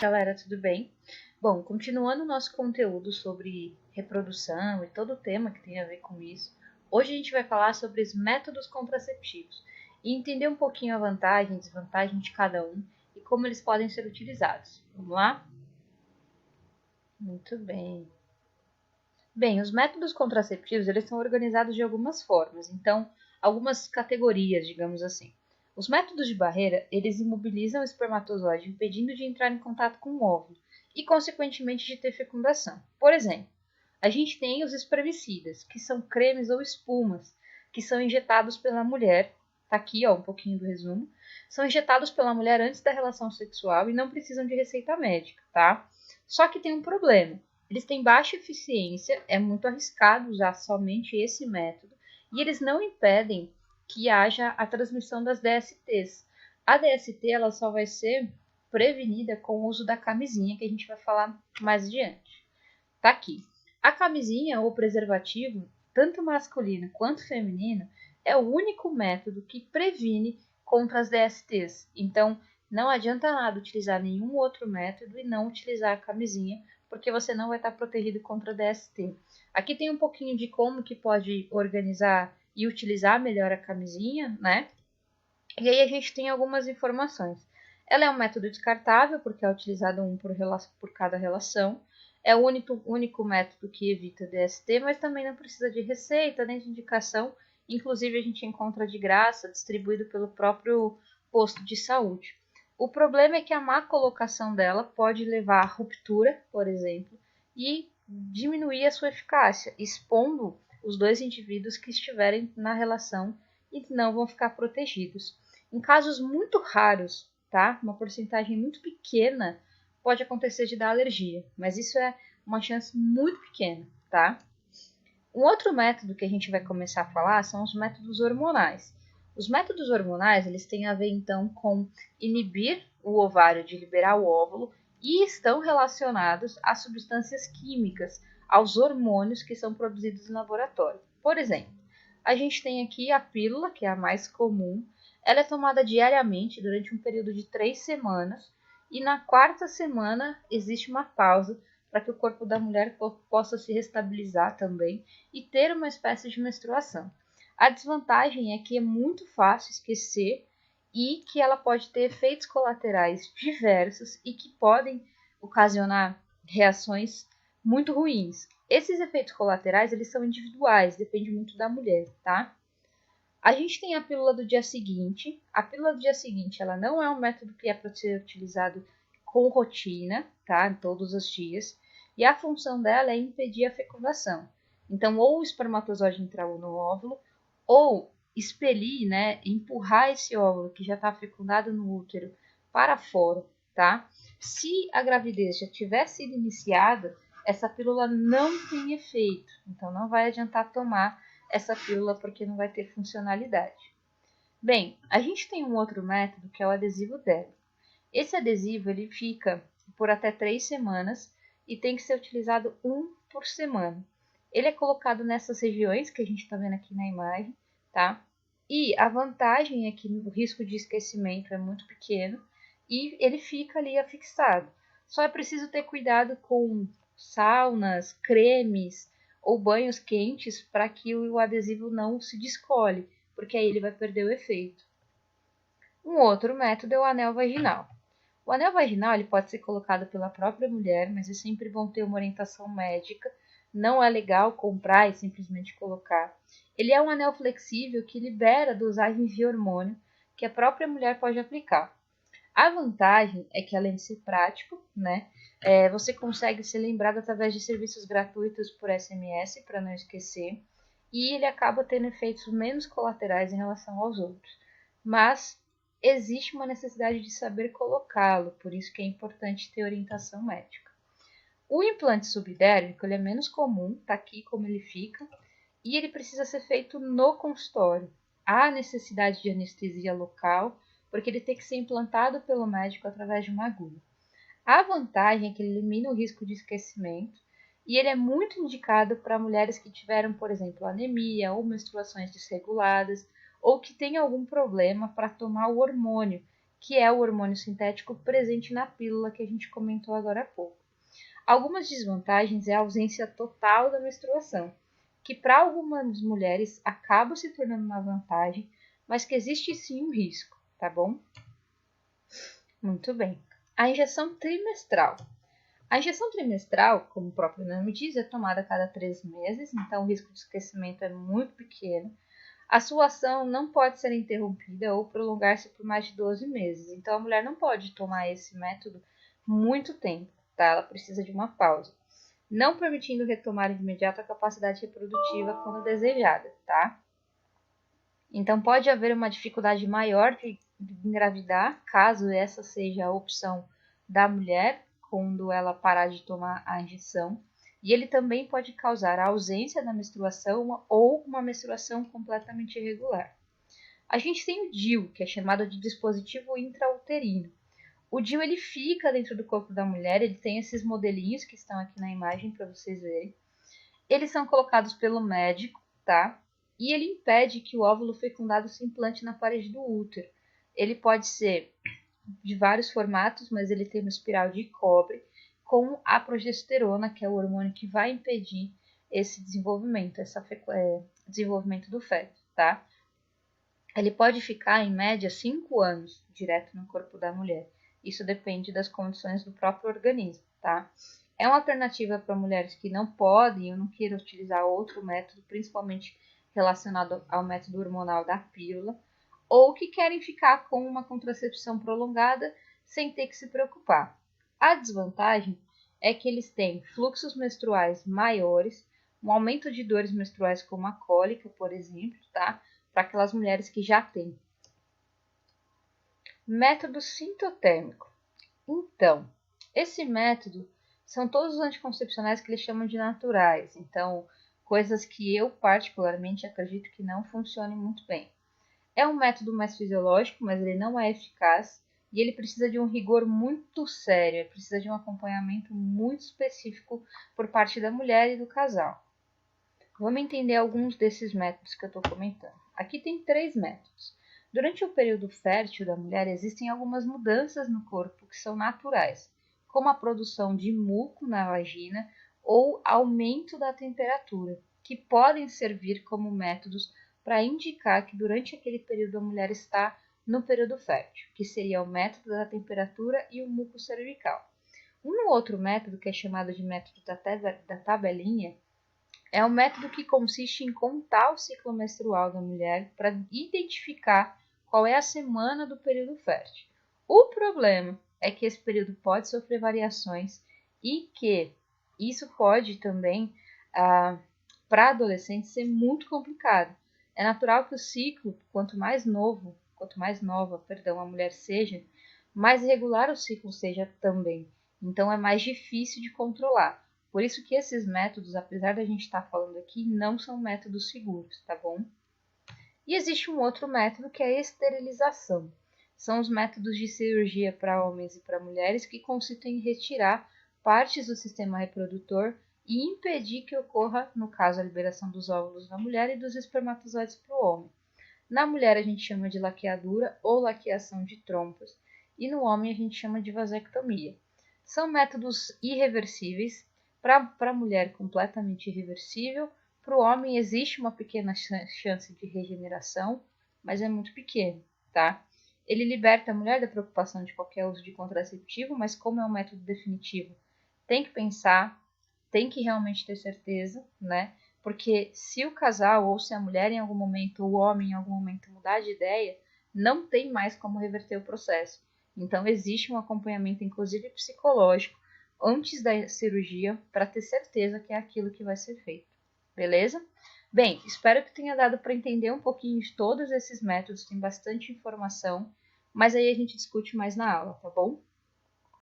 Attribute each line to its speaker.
Speaker 1: Galera, tudo bem? Bom, continuando o nosso conteúdo sobre reprodução e todo o tema que tem a ver com isso, hoje a gente vai falar sobre os métodos contraceptivos e entender um pouquinho a vantagem e desvantagem de cada um e como eles podem ser utilizados. Vamos lá? Muito bem. Bem, os métodos contraceptivos, eles são organizados de algumas formas, então, algumas categorias, digamos assim. Os métodos de barreira, eles imobilizam o espermatozoide, impedindo de entrar em contato com o óvulo e, consequentemente, de ter fecundação. Por exemplo, a gente tem os espermicidas, que são cremes ou espumas, que são injetados pela mulher, tá aqui, ó, um pouquinho do resumo, são injetados pela mulher antes da relação sexual e não precisam de receita médica, tá? Só que tem um problema. Eles têm baixa eficiência, é muito arriscado usar somente esse método, e eles não impedem que haja a transmissão das DSTs. A DST ela só vai ser prevenida com o uso da camisinha, que a gente vai falar mais adiante. Tá aqui. A camisinha ou preservativo, tanto masculino quanto feminino, é o único método que previne contra as DSTs. Então, não adianta nada utilizar nenhum outro método e não utilizar a camisinha, porque você não vai estar protegido contra a DST. Aqui tem um pouquinho de como que pode organizar e utilizar melhor a camisinha, né? E aí a gente tem algumas informações. Ela é um método descartável, porque é utilizado um por cada relação. É o único método que evita DST, mas também não precisa de receita nem de indicação. Inclusive, a gente encontra de graça, distribuído pelo próprio posto de saúde. O problema é que a má colocação dela pode levar à ruptura, por exemplo, e diminuir a sua eficácia, expondo os dois indivíduos que estiverem na relação e não vão ficar protegidos. Em casos muito raros, tá? Uma porcentagem muito pequena pode acontecer de dar alergia, mas isso é uma chance muito pequena, tá? Um outro método que a gente vai começar a falar são os métodos hormonais. Os métodos hormonais, eles têm a ver então com inibir o ovário de liberar o óvulo e estão relacionados a substâncias químicas, aos hormônios que são produzidos em laboratório. Por exemplo, a gente tem aqui a pílula, que é a mais comum. Ela é tomada diariamente durante um período de 3 semanas e na quarta semana existe uma pausa para que o corpo da mulher possa se restabilizar também e ter uma espécie de menstruação. A desvantagem é que é muito fácil esquecer e que ela pode ter efeitos colaterais diversos e que podem ocasionar reações muito ruins. Esses efeitos colaterais, eles são individuais, depende muito da mulher, tá? A gente tem a pílula do dia seguinte. A pílula do dia seguinte, ela não é um método que é para ser utilizado com rotina, tá? Todos os dias. E a função dela é impedir a fecundação. Então, ou o espermatozoide entrar no óvulo, ou expelir, né? Empurrar esse óvulo que já está fecundado no útero para fora, tá? Se a gravidez já tiver sido iniciada, essa pílula não tem efeito. Então, não vai adiantar tomar essa pílula porque não vai ter funcionalidade. Bem, a gente tem um outro método que é o adesivo débito. Esse adesivo ele fica por até 3 semanas e tem que ser utilizado um por semana. Ele é colocado nessas regiões que a gente está vendo aqui na imagem, tá? E a vantagem é que o risco de esquecimento é muito pequeno e ele fica ali afixado. Só é preciso ter cuidado com saunas, cremes ou banhos quentes para que o adesivo não se descole, porque aí ele vai perder o efeito. Um outro método é o anel vaginal. O anel vaginal ele pode ser colocado pela própria mulher, mas é sempre bom ter uma orientação médica. Não é legal comprar e simplesmente colocar. Ele é um anel flexível que libera dosagens de hormônio que a própria mulher pode aplicar. A vantagem é que, além de ser prático, né, você consegue ser lembrado através de serviços gratuitos por SMS, para não esquecer, e ele acaba tendo efeitos menos colaterais em relação aos outros. Mas existe uma necessidade de saber colocá-lo, por isso que é importante ter orientação médica. O implante subdérmico ele é menos comum, tá aqui como ele fica, e ele precisa ser feito no consultório. Há necessidade de anestesia local, porque ele tem que ser implantado pelo médico através de uma agulha. A vantagem é que ele elimina o risco de esquecimento e ele é muito indicado para mulheres que tiveram, por exemplo, anemia ou menstruações desreguladas ou que têm algum problema para tomar o hormônio, que é o hormônio sintético presente na pílula que a gente comentou agora há pouco. Algumas desvantagens é a ausência total da menstruação, que para algumas mulheres acaba se tornando uma vantagem, mas que existe sim um risco, tá bom? Muito bem. A injeção trimestral. A injeção trimestral, como o próprio nome diz, é tomada a cada 3 meses, então o risco de esquecimento é muito pequeno. A sua ação não pode ser interrompida ou prolongar-se por mais de 12 meses. Então, a mulher não pode tomar esse método muito tempo, tá? Ela precisa de uma pausa, não permitindo retomar de imediato a capacidade reprodutiva quando desejada, tá? Então, pode haver uma dificuldade maior de engravidar, caso essa seja a opção da mulher, quando ela parar de tomar a injeção. E ele também pode causar a ausência da menstruação ou uma menstruação completamente irregular. A gente tem o DIU, que é chamado de dispositivo intrauterino. O DIU ele fica dentro do corpo da mulher, ele tem esses modelinhos que estão aqui na imagem para vocês verem. Eles são colocados pelo médico, tá? E ele impede que o óvulo fecundado se implante na parede do útero. Ele pode ser de vários formatos, mas ele tem uma espiral de cobre com a progesterona, que é o hormônio que vai impedir esse desenvolvimento, desenvolvimento do feto, tá? Ele pode ficar, em média, 5 anos direto no corpo da mulher. Isso depende das condições do próprio organismo, tá? É uma alternativa para mulheres que não podem ou não queiram utilizar outro método, principalmente relacionado ao método hormonal da pílula, ou que querem ficar com uma contracepção prolongada sem ter que se preocupar. A desvantagem é que eles têm fluxos menstruais maiores, um aumento de dores menstruais como a cólica, por exemplo, tá? Para aquelas mulheres que já têm. Método sintotérmico. Então, esse método são todos os anticoncepcionais que eles chamam de naturais. Então, coisas que eu particularmente acredito que não funcionem muito bem. É um método mais fisiológico, mas ele não é eficaz e ele precisa de um rigor muito sério, ele precisa de um acompanhamento muito específico por parte da mulher e do casal. Vamos entender alguns desses métodos que eu estou comentando. Aqui tem 3 métodos. Durante o período fértil da mulher, existem algumas mudanças no corpo que são naturais, como a produção de muco na vagina ou aumento da temperatura, que podem servir como métodos para indicar que durante aquele período a mulher está no período fértil, que seria o método da temperatura e o muco cervical. Um outro método, que é chamado de método da tabelinha, é um método que consiste em contar o ciclo menstrual da mulher para identificar qual é a semana do período fértil. O problema é que esse período pode sofrer variações e que isso pode também, para adolescentes, ser muito complicado. É natural que o ciclo, quanto mais nova, a mulher seja, mais irregular o ciclo seja também. Então é mais difícil de controlar. Por isso que esses métodos, apesar da gente estar falando aqui, não são métodos seguros, tá bom? E existe um outro método que é a esterilização. São os métodos de cirurgia para homens e para mulheres que consistem em retirar partes do sistema reprodutor e impedir que ocorra, no caso, a liberação dos óvulos da mulher e dos espermatozoides para o homem. Na mulher a gente chama de laqueadura ou laqueação de trompas e no homem a gente chama de vasectomia. São métodos irreversíveis. Para a mulher, completamente irreversível. Para o homem, existe uma pequena chance de regeneração, mas é muito pequeno, tá? Ele liberta a mulher da preocupação de qualquer uso de contraceptivo, mas como é um método definitivo, tem que pensar, tem que realmente ter certeza, né? Porque se o casal, ou se a mulher em algum momento, ou o homem em algum momento mudar de ideia, não tem mais como reverter o processo. Então, existe um acompanhamento, inclusive psicológico, antes da cirurgia, para ter certeza que é aquilo que vai ser feito. Beleza? Bem, espero que tenha dado para entender um pouquinho de todos esses métodos, tem bastante informação, mas aí a gente discute mais na aula, tá bom?